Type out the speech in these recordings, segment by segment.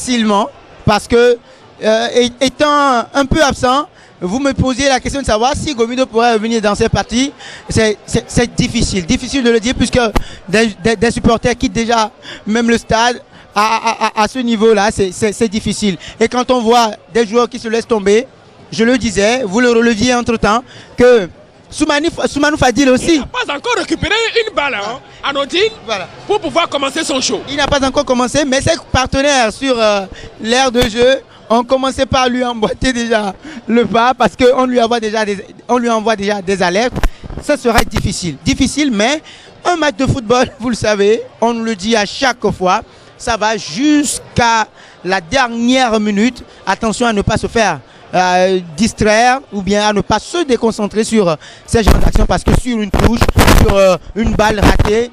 facilement parce que, étant un peu absent, vous me posiez la question de savoir si Gomido pourrait revenir dans cette partie. C'est difficile de le dire puisque des supporters quittent déjà même le stade. À ce niveau-là, c'est difficile. Et quand on voit des joueurs qui se laissent tomber, je le disais, vous le releviez entre-temps, que Soumanou Fadil aussi. Il n'a pas encore récupéré une balle anodine pour pouvoir commencer son show. Il n'a pas encore commencé, mais ses partenaires sur l'aire de jeu ont commencé par lui emboîter déjà le pas parce qu'on lui envoie déjà des alertes. Ça sera difficile, mais un match de football, vous le savez, on nous le dit à chaque fois, ça va jusqu'à la dernière minute. Attention à ne pas se faire distraire ou bien à ne pas se déconcentrer sur ces genres d'actions parce que sur une touche, sur une balle ratée,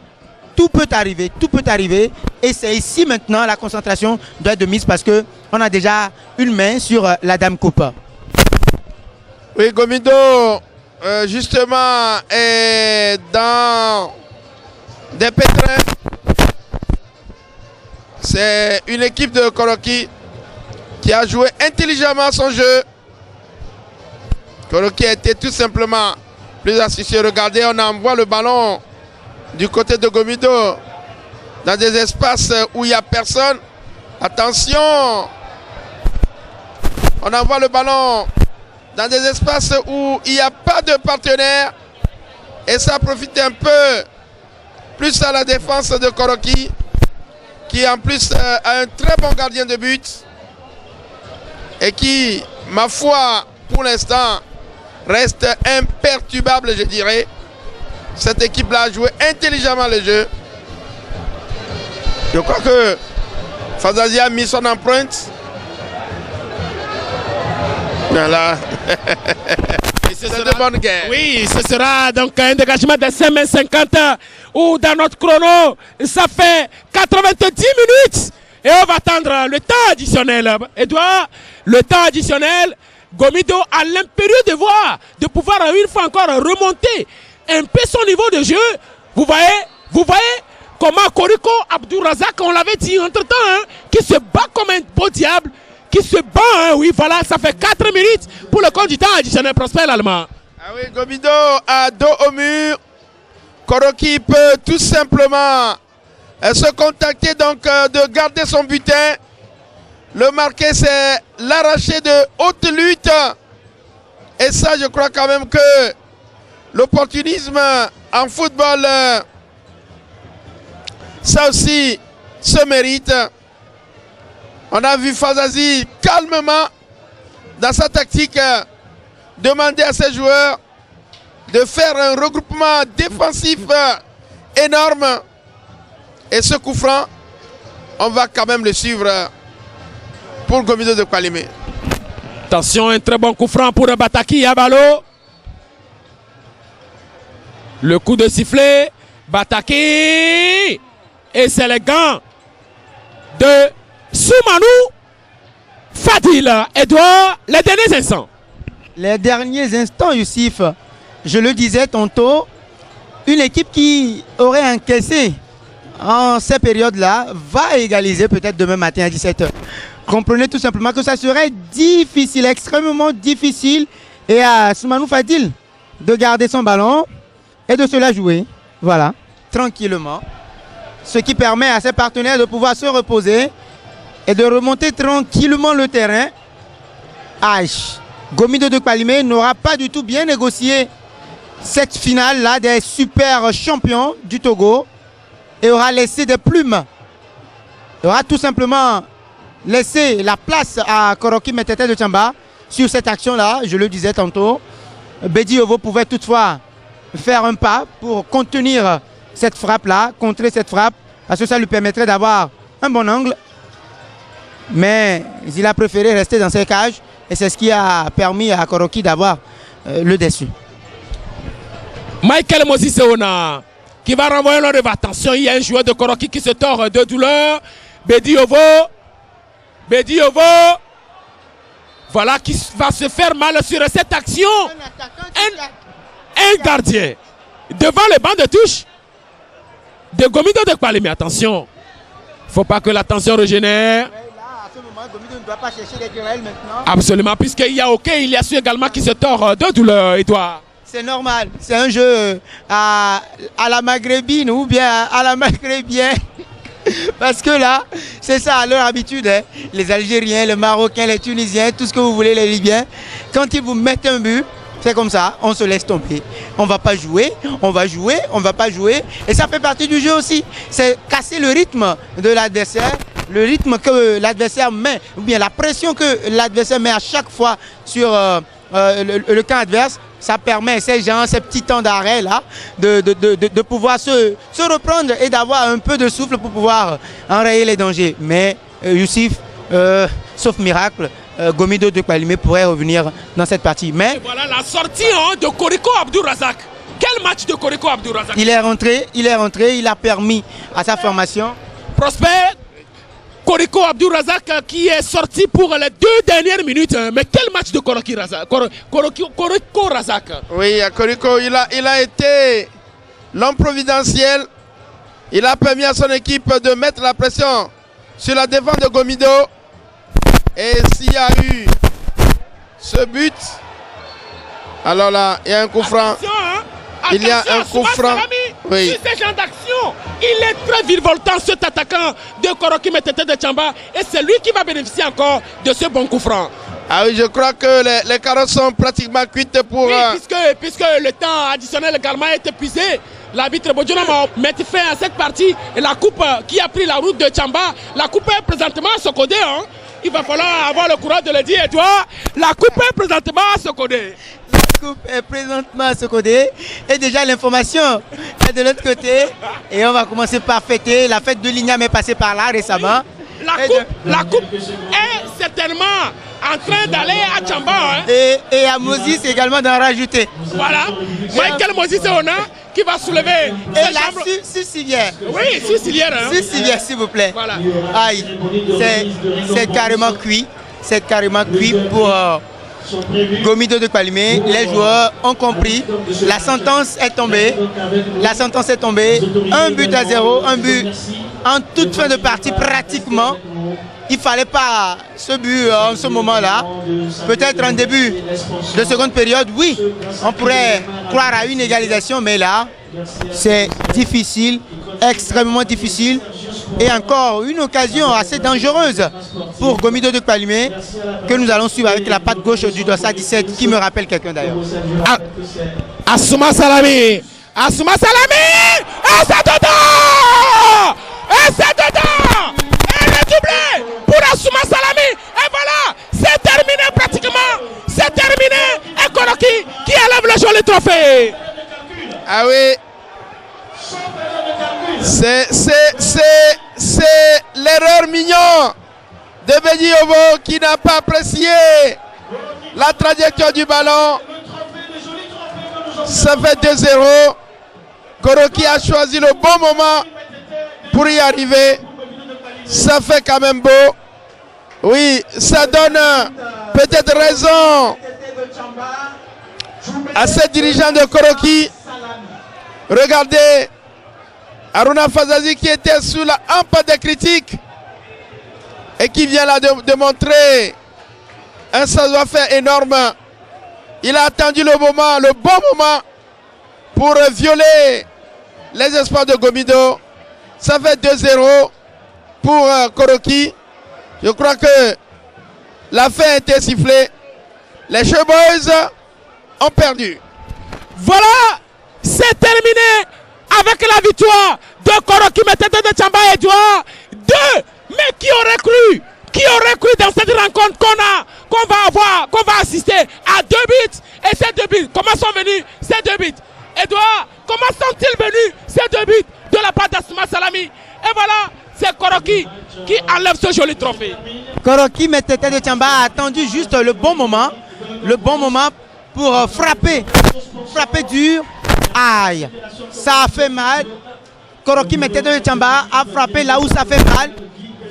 tout peut arriver et c'est ici maintenant la concentration doit être de mise parce que on a déjà une main sur la Dame Coupe. Oui, Gomido justement est dans des pétrins. C'est une équipe de Koroki qui a joué intelligemment son jeu. Koroki a été tout simplement plus astucieux. Regardez, on envoie le ballon du côté de Gomido dans des espaces où il n'y a personne. Attention! On envoie le ballon dans des espaces où il n'y a pas de partenaire. Et ça profite un peu plus à la défense de Koroki, qui en plus a un très bon gardien de but et qui, ma foi, pour l'instant, reste imperturbable, je dirais. Cette équipe-là a joué intelligemment le jeu. Je crois que Fazazi a mis son empreinte. Voilà. C'est de bonne guerre. Oui, ce sera donc un dégagement de 5m50 ou dans notre chrono, ça fait 90 minutes. Et on va attendre le temps additionnel. Edouard, le temps additionnel, Gomido a l'impérieux devoir de pouvoir une fois encore remonter un peu son niveau de jeu. Vous voyez comment Koriko Abdourazak, on l'avait dit entre-temps, qui se bat comme un beau diable, qui se bat, oui, voilà, ça fait 4 minutes pour le compte du temps additionnel. Prosper l'Allemand. Ah oui, Gomido a dos au mur. Koroki peut tout simplement se contacter donc de garder son butin. Le marquer, c'est l'arracher de haute lutte. Et ça, je crois quand même que l'opportunisme en football, ça aussi se mérite. On a vu Fazazi calmement dans sa tactique demander à ses joueurs de faire un regroupement défensif énorme. Et ce coup franc, on va quand même le suivre pour Gomido de Kwalimé. Attention, un très bon coup franc pour Bataki Yabalo. Le coup de sifflet, Bataki. Et c'est les gants de Soumanou Fadil. Edouard, les derniers instants. Les derniers instants, Youssif, je le disais tantôt, une équipe qui aurait encaissé en ces périodes-là va égaliser peut-être demain matin à 17h. Comprenez tout simplement que ça serait difficile, extrêmement difficile, et à Soumanou Fadil de garder son ballon et de se la jouer, voilà, tranquillement. Ce qui permet à ses partenaires de pouvoir se reposer et de remonter tranquillement le terrain. Gomido de Kwalimé n'aura pas du tout bien négocié cette finale-là des super champions du Togo et aura laissé des plumes. Il aura tout simplement laissé la place à Koroki Metete de Tchamba sur cette action-là. Je le disais tantôt. Bedi Ovo pouvait toutefois faire un pas pour contenir cette frappe-là, contrer cette frappe, parce que ça lui permettrait d'avoir un bon angle. Mais il a préféré rester dans ses cages et c'est ce qui a permis à Koroki d'avoir le dessus. Michael Mosiseona qui va renvoyer leur attention. Il y a un joueur de Koroki qui se tord de douleur. Bedi Ovo. Voilà qui va se faire mal sur cette action. Un gardien devant les bancs de touche de Gomido de Kwalimé. Attention, il ne faut pas que la tension régénère. ce moment, Gomido ne doit pas chercher les querelles maintenant. Absolument, puisqu'il y a OK, il y a celui également qui se tord de douleur, Edouard. C'est normal, c'est un jeu à la maghrébine ou bien à la maghrébienne. Parce que là, c'est ça à leur habitude. Hein. Les Algériens, les Marocains, les Tunisiens, tout ce que vous voulez, les Libyens. Quand ils vous mettent un but, c'est comme ça, on se laisse tomber. On ne va pas jouer, on va jouer, on ne va pas jouer. Et ça fait partie du jeu aussi. C'est casser le rythme de l'adversaire, le rythme que l'adversaire met, ou bien la pression que l'adversaire met à chaque fois sur le camp adverse. Ça permet ces gens, ces petits temps d'arrêt là, de pouvoir se reprendre et d'avoir un peu de souffle pour pouvoir enrayer les dangers. Mais Youssif, sauf miracle, Gomido de Kpalimé pourrait revenir dans cette partie. Mais et voilà la sortie de Koriko Abdourazak. Quel match de Koriko Abdourazak? Il est rentré, il a permis à sa formation. Prosper Koriko Abdourazak qui est sorti pour les 2 dernières minutes. Mais quel match de Koriko Razak? Oui, Koriko, il a été l'homme providentiel. Il a permis à son équipe de mettre la pression sur la défense de Gomido. Et s'il y a eu ce but, alors là, il y a un coup franc. Attention, hein? Il y a un coup franc. Oui. Sur ces genres d'action, il est très virevoltant, cet attaquant de Koroki Metete de Tchamba. Et c'est lui qui va bénéficier encore de ce bon coup franc. Ah oui, je crois que les carottes sont pratiquement cuites pour... Oui, puisque le temps additionnel également est épuisé. L'arbitre Bodjonama met fin à cette partie. Et la coupe qui a pris la route de Tchamba, la coupe est présentement à Sokodé. Hein. Il va falloir avoir le courage de le dire, toi. La coupe est présentement à Sokodé. La coupe est présentement à Sokodé. Et déjà l'information est de l'autre côté. Et on va commencer par fêter. La fête de l'Ignam est passée par là récemment. La coupe est certainement en train d'aller à Tchamba. Hein. Et à Moses également d'en rajouter. Voilà. Michael Moses est honneur qui va soulever. Et la Sucivière. Oui, Sucivière. Hein. Sucivière, s'il vous plaît. Voilà. Aïe, c'est carrément cuit. C'est carrément cuit pour Gomido de Kpalimé. Les joueurs ont compris. La sentence est tombée. La sentence est tombée. 1-0, un but en toute fin de partie pratiquement. Il ne fallait pas ce but en ce moment-là. Peut-être en début de seconde période, oui, on pourrait croire à une égalisation, mais là, c'est difficile, extrêmement difficile. Et encore une occasion assez dangereuse pour Gomido de Kpalimé que nous allons suivre avec la patte gauche du Dossa 17 qui me rappelle quelqu'un d'ailleurs. Assouma Salami. Assouma Salami. Et c'est dedans. Et c'est dedans. Et le doublé pour Assouma Salami. Et voilà, c'est terminé pratiquement. C'est terminé. Et Koroki qui élève le joli trophée. Ah oui. C'est l'erreur mignon de Benny Ovo qui n'a pas apprécié la trajectoire du ballon. Ça fait 2-0. Koroki a choisi le bon moment pour y arriver. Ça fait quand même beau. Oui, ça donne peut-être raison à ces dirigeants de Koroki. Regardez Aruna Fazazi qui était sous la hampe des critiques et qui vient là de montrer un savoir-faire énorme. Il a attendu le bon moment pour violer les espoirs de Gomido. Ça fait 2-0 pour Koroki. Je crois que la fin a été sifflée. Les Showboys ont perdu. Voilà, c'est terminé avec la victoire de Koroki Metete de Tchamba Edouard. 2. Mais qui aurait cru dans cette rencontre qu'on va assister à 2 buts. Et ces 2 buts, comment sont venus ces 2 buts? Edouard, comment sont-ils venus ces 2 buts de la part d'Assouma Salami? Et voilà, c'est Koroki qui enlève ce joli trophée. Koroki Metete de Tchamba a attendu juste le bon moment pour frapper dur. Aïe, ça a fait mal. Koroki Metete de Tchamba a frappé là où ça fait mal,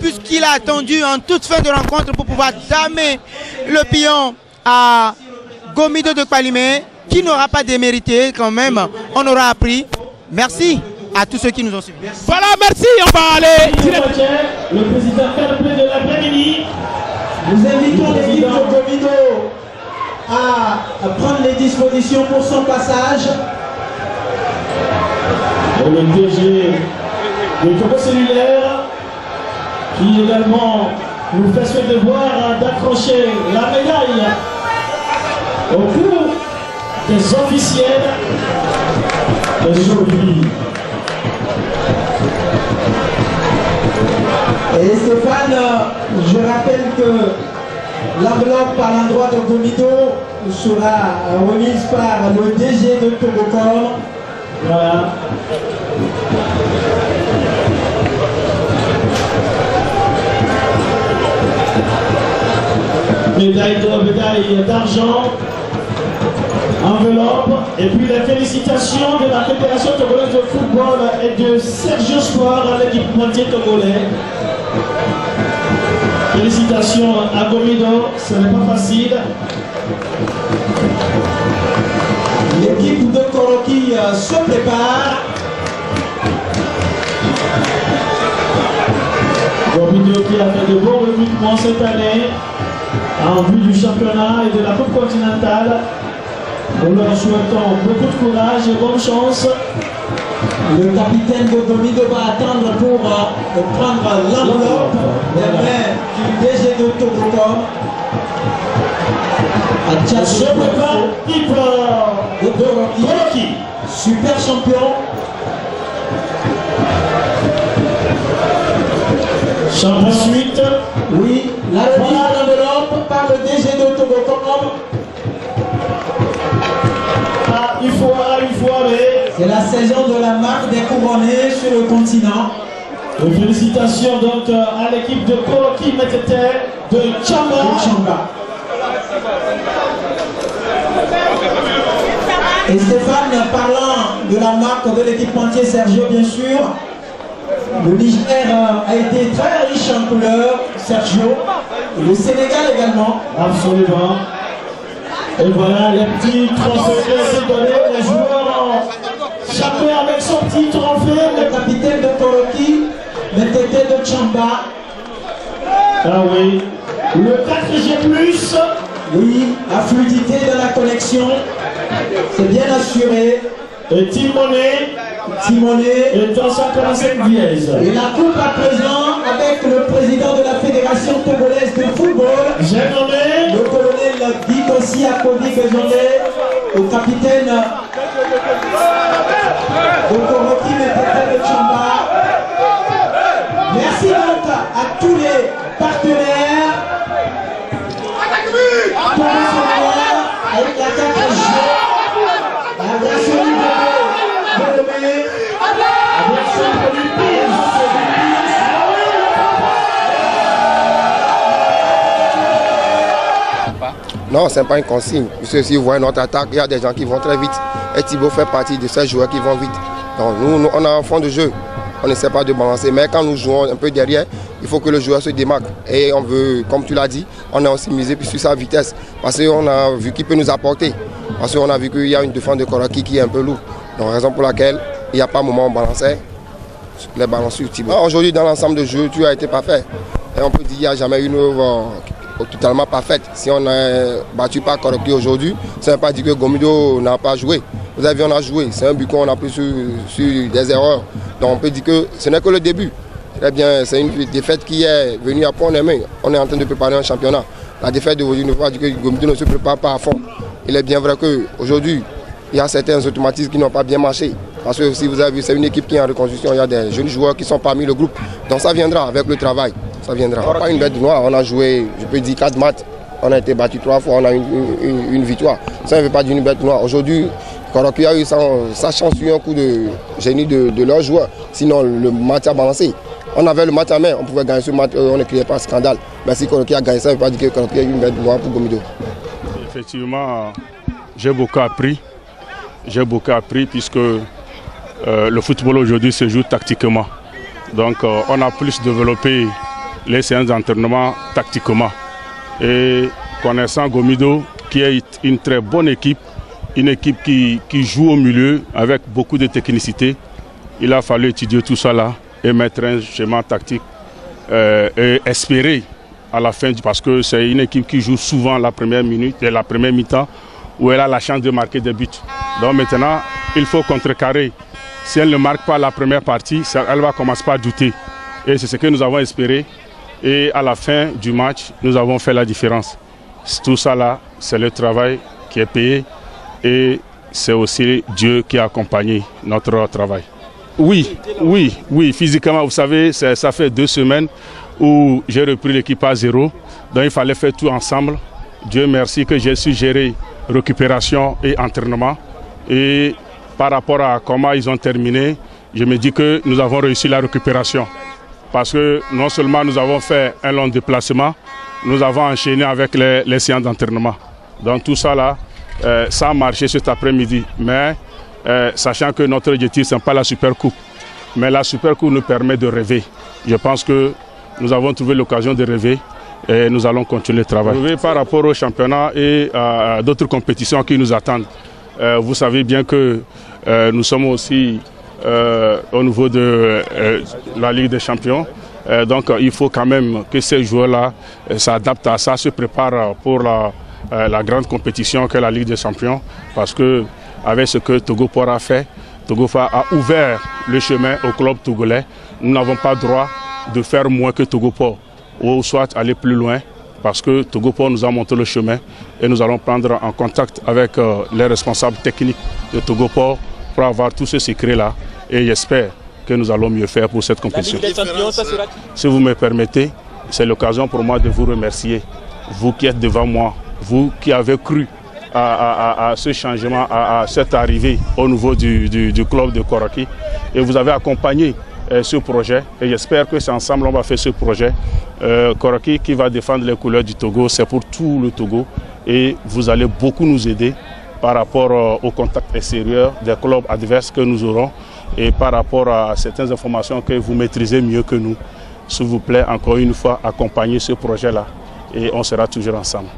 puisqu'il a attendu en toute fin de rencontre pour pouvoir damer le pion à Gomido de Kpalimé, qui n'aura pas démérité quand même. On aura appris. Merci à tous ceux qui nous ont suivis. Voilà, merci, on va aller. Le président Carpé de l'après-midi. Nous invitons l'équipe de Gomido à prendre les dispositions pour son passage. Et le DG de Togo Cellulaire qui également nous fait ce devoir d'accrocher la médaille au cours des officiels d'aujourd'hui. Et Stéphane, je rappelle que l'enveloppe à l'endroit de Gomido sera remise par le DG de Togocom. Voilà. Médaille d'argent, enveloppe, et puis les félicitations de la Fédération togolaise de football et de Sergio Sport à l'équipementier togolais. Félicitations à Gomido, ce n'est pas facile. L'équipe de Koroki se prépare. Gomido qui a fait de bons recrutements cette année en vue du championnat et de la Coupe continentale. Nous leur souhaitons beaucoup de courage et bonne chance. Le capitaine de Gomido va attendre pour prendre l'enveloppe des mains du DG de Togocom. Je prépare l'équipe de Koroki. Super champion. Champion suite. Oui, la remise de l'enveloppe par le DG de Togocom. Il faut aller. C'est la saison de la marque des couronnés sur le continent. Et félicitations donc à l'équipe de Koroki Metete de Chamba. Et Stéphane, parlant de la marque de l'équipementier Sergio, bien sûr, le Niger a été très riche en couleurs, Sergio, et le Sénégal également. Absolument. Et voilà les petits trophées qui ont été donnés, les joueurs chacun avec son petit trophée. Le capitaine de Koroki, Metete de Chamba. Ah oui. Le 4G+. Oui, la fluidité de la connexion, c'est bien assuré. Et Timoné et 345 dièse. Et la coupe à présent avec le président de la Fédération togolaise de football. J'ai nommé le colonel Dikossi Akodi Bezondé, au capitaine de Koroki Metete de Chamba. Merci donc à tous les partenaires. Avec la 4G, la version de Lomé, la version produit Non, ce n'est pas une consigne. Puisque si vous voyez notre attaque, il y a des gens qui vont très vite. Et Thibaut fait partie de ces joueurs qui vont vite. Donc nous, on a un fond de jeu. On n'essaie pas de balancer. Mais quand nous jouons un peu derrière, il faut que le joueur se démarque. Et on veut, comme tu l'as dit, on a aussi misé sur sa vitesse. Parce qu'on a vu qu'il peut nous apporter. Parce qu'on a vu qu'il y a une défense de Koroki qui est un peu lourde. Donc raison pour laquelle il n'y a pas un moment où on balançait les ballons sur Thibaut. Aujourd'hui, dans l'ensemble de jeu, tu as été parfait. Et on peut dire qu'il n'y a jamais eu une œuvre totalement parfaite. Si on est battu par Koroki aujourd'hui, ça ne veut pas dire que Gomido n'a pas joué. Vous avez vu, on a joué. C'est un but qu'on a pris sur des erreurs. Donc on peut dire que ce n'est que le début. Eh bien, c'est une défaite qui est venue à point aimé. On est en train de préparer un championnat. La défaite d'aujourd'hui ne veut pas dire que Gomido ne se prépare pas à fond. Il est bien vrai qu'aujourd'hui, il y a certains automatismes qui n'ont pas bien marché. Parce que si vous avez vu, c'est une équipe qui est en reconstruction. Il y a des jeunes joueurs qui sont parmi le groupe. Donc ça viendra avec le travail. Ça viendra. Pas une bête noire. On a joué, je peux dire, 4 matchs. On a été battu 3 fois. On a une victoire. Ça ne veut pas dire une bête noire. Aujourd'hui, Koroki a eu sa chance sur un coup de génie de leurs joueurs. Sinon, le match a balancé. On avait le match à main, on pouvait gagner ce match, on ne criait pas scandale. Mais si Koroki a gagné ça, ça ne veut pas dire que Koroki a eu une bête noire pour Gomido. Effectivement, j'ai beaucoup appris. J'ai beaucoup appris puisque le football aujourd'hui se joue tactiquement. Donc on a plus développé les séances d'entraînement tactiquement. Et connaissant Gomido, qui est une très bonne équipe, une équipe qui joue au milieu avec beaucoup de technicité, il a fallu étudier tout ça là et mettre un schéma tactique et espérer à la fin, parce que c'est une équipe qui joue souvent la première minute et la première mi-temps où elle a la chance de marquer des buts. Donc maintenant, il faut contrecarrer. Si elle ne marque pas la première partie, elle va commencer par douter. Et c'est ce que nous avons espéré. Et à la fin du match, nous avons fait la différence. Tout ça là, c'est le travail qui est payé et c'est aussi Dieu qui a accompagné notre travail. Oui, physiquement, vous savez, ça fait 2 semaines où j'ai repris l'équipe à 0. Donc il fallait faire tout ensemble. Dieu merci que j'ai su gérer récupération et entraînement. Et par rapport à comment ils ont terminé, je me dis que nous avons réussi la récupération. Parce que non seulement nous avons fait un long déplacement, nous avons enchaîné avec les séances d'entraînement. Donc tout ça là, ça a marché cet après-midi. Mais sachant que notre objectif, ce n'est pas la Supercoupe. Mais la Supercoupe nous permet de rêver. Je pense que nous avons trouvé l'occasion de rêver et nous allons continuer le travail. Par rapport au championnat et à d'autres compétitions qui nous attendent, vous savez bien que nous sommes aussi au niveau de la Ligue des Champions. Donc il faut quand même que ces joueurs-là s'adaptent à ça, se préparent pour la grande compétition qu'est la Ligue des Champions. Parce que avec ce que Togo Port a fait, Togo Port a ouvert le chemin au club togolais. Nous n'avons pas droit de faire moins que Togo Port, ou soit aller plus loin, parce que Togo Port nous a montré le chemin et nous allons prendre en contact avec les responsables techniques de Togo Port pour avoir tous ces secrets-là. Et j'espère que nous allons mieux faire pour cette compétition. Si vous me permettez, c'est l'occasion pour moi de vous remercier, vous qui êtes devant moi, vous qui avez cru à ce changement, à cette arrivée au niveau du club de Koroki. Et vous avez accompagné ce projet et j'espère que c'est ensemble on va faire ce projet. Koroki qui va défendre les couleurs du Togo, c'est pour tout le Togo et vous allez beaucoup nous aider par rapport au contact extérieur des clubs adverses que nous aurons et par rapport à certaines informations que vous maîtrisez mieux que nous. S'il vous plaît, encore une fois, accompagnez ce projet-là et on sera toujours ensemble.